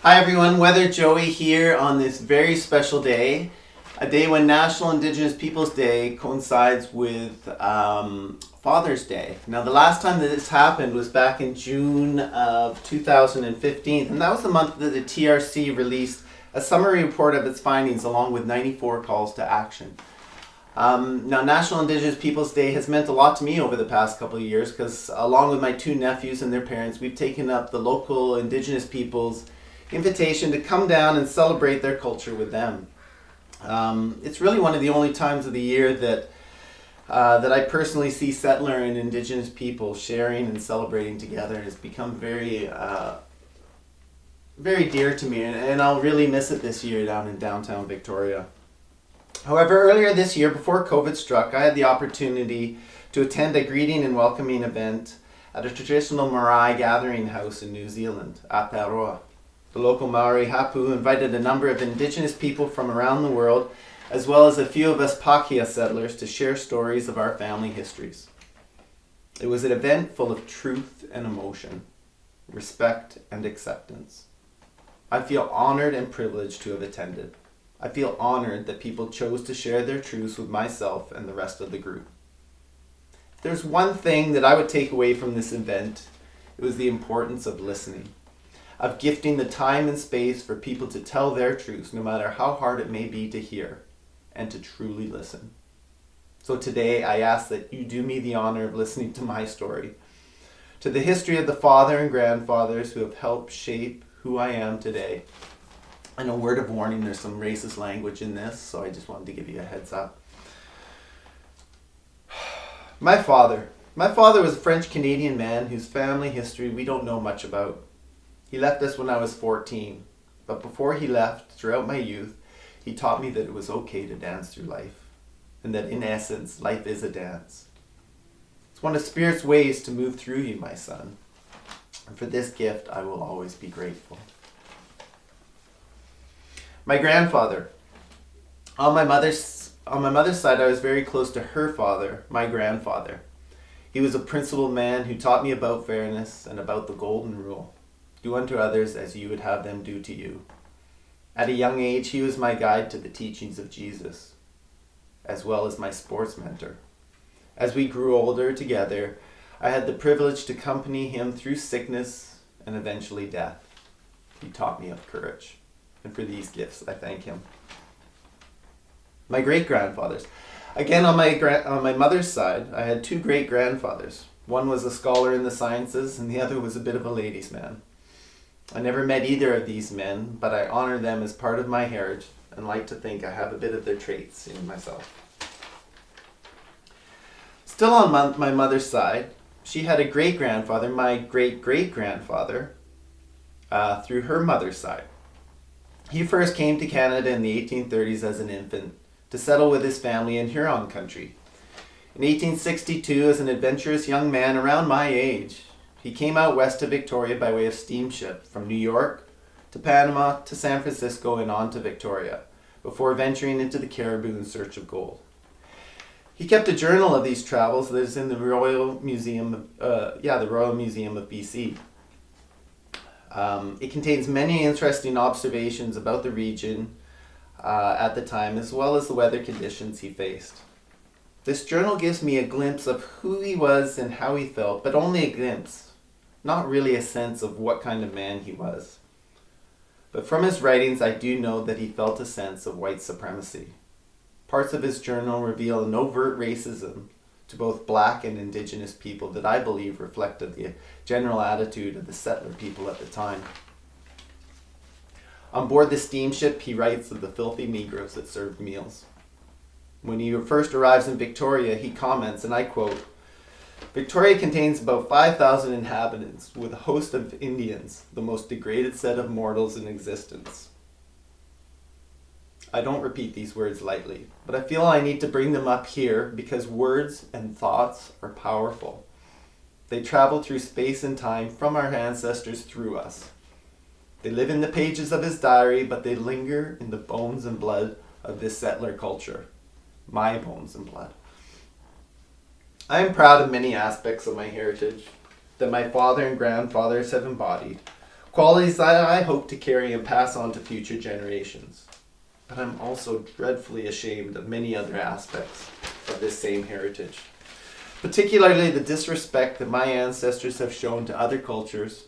Hi everyone, Weather Joey here on this very special day, a day when National Indigenous Peoples Day coincides with Father's Day. Now, the last time that this happened was back in June of 2015, and that was the month that the TRC released a summary report of its findings along with 94 calls to action. Now, National Indigenous Peoples Day has meant a lot to me over the past couple of years because, along with my two nephews and their parents, we've taken up the local Indigenous peoples' invitation to come down and celebrate their culture with them. It's really one of the only times of the year that I personally see settler and Indigenous people sharing and celebrating together, and it's become very dear to me, and I'll really miss it this year down in downtown Victoria. However, earlier this year, before COVID struck, I had the opportunity to attend a greeting and welcoming event at a traditional Marae gathering house in New Zealand, Aotearoa. The local Maori hapu invited a number of Indigenous people from around the world, as well as a few of us Pākehā settlers, to share stories of our family histories. It was an event full of truth and emotion, respect and acceptance. I feel honored and privileged to have attended. I feel honored that people chose to share their truths with myself and the rest of the group. If there's one thing that I would take away from this event, it was the importance of listening, of gifting the time and space for people to tell their truths, no matter how hard it may be to hear, and to truly listen. So today I ask that you do me the honor of listening to my story, to the history of the father and grandfathers who have helped shape who I am today. And a word of warning, there's some racist language in this, so I just wanted to give you a heads up. My father was a French-Canadian man whose family history we don't know much about. He left us when I was 14, but before he left, throughout my youth, he taught me that it was okay to dance through life, and that in essence, life is a dance. It's one of Spirit's ways to move through you, my son. And for this gift, I will always be grateful. My grandfather. On my mother's side, I was very close to her father, my grandfather. He was a principled man who taught me about fairness and about the golden rule. Do unto others as you would have them do to you. At a young age, he was my guide to the teachings of Jesus, as well as my sports mentor. As we grew older together, I had the privilege to accompany him through sickness and eventually death. He taught me of courage. And for these gifts, I thank him. My great-grandfathers. Again, on my mother's side, I had two great-grandfathers. One was a scholar in the sciences, and the other was a bit of a ladies' man. I never met either of these men, but I honor them as part of my heritage and like to think I have a bit of their traits in myself. Still on my mother's side, she had a great-grandfather, my great-great-grandfather, through her mother's side. He first came to Canada in the 1830s as an infant to settle with his family in Huron country. In 1862, as an adventurous young man around my age, he came out west to Victoria by way of steamship from New York to Panama to San Francisco and on to Victoria, before venturing into the Cariboo in search of gold. He kept a journal of these travels that is in the Royal Museum of BC. It contains many interesting observations about the region at the time, as well as the weather conditions he faced. This journal gives me a glimpse of who he was and how he felt, but only a glimpse, not really a sense of what kind of man he was. But from his writings, I do know that he felt a sense of white supremacy. Parts of his journal reveal an overt racism to both black and Indigenous people that I believe reflected the general attitude of the settler people at the time. On board the steamship, he writes of the filthy Negroes that served meals. When he first arrives in Victoria, he comments, and I quote, "Victoria contains about 5,000 inhabitants, with a host of Indians, the most degraded set of mortals in existence." I don't repeat these words lightly, but I feel I need to bring them up here because words and thoughts are powerful. They travel through space and time from our ancestors through us. They live in the pages of his diary, but they linger in the bones and blood of this settler culture. My bones and blood. I am proud of many aspects of my heritage that my father and grandfathers have embodied. qualities that I hope to carry and pass on to future generations. But I'm also dreadfully ashamed of many other aspects of this same heritage, particularly the disrespect that my ancestors have shown to other cultures,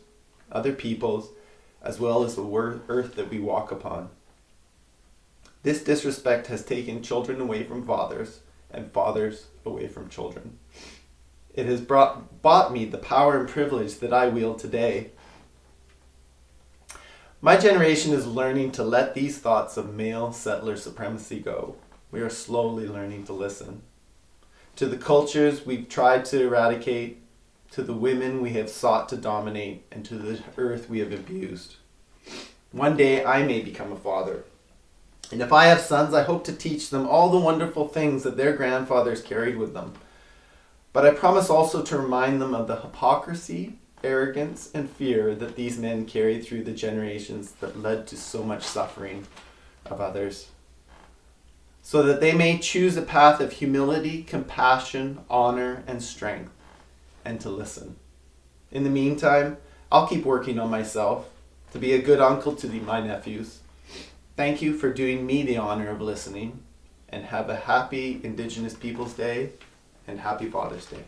other peoples, as well as the earth that we walk upon. This disrespect has taken children away from fathers and fathers away from children. It has bought me the power and privilege that I wield today. My generation is learning to let these thoughts of male settler supremacy go. We are slowly learning to listen. To the cultures we've tried to eradicate, to the women we have sought to dominate, and to the earth we have abused. One day I may become a father. And if I have sons, I hope to teach them all the wonderful things that their grandfathers carried with them. But I promise also to remind them of the hypocrisy, arrogance, and fear that these men carried through the generations that led to so much suffering of others, so that they may choose a path of humility, compassion, honor, and strength, and to listen. In the meantime, I'll keep working on myself to be a good uncle to my nephews. Thank you for doing me the honor of listening, and have a happy Indigenous Peoples Day and happy Father's Day.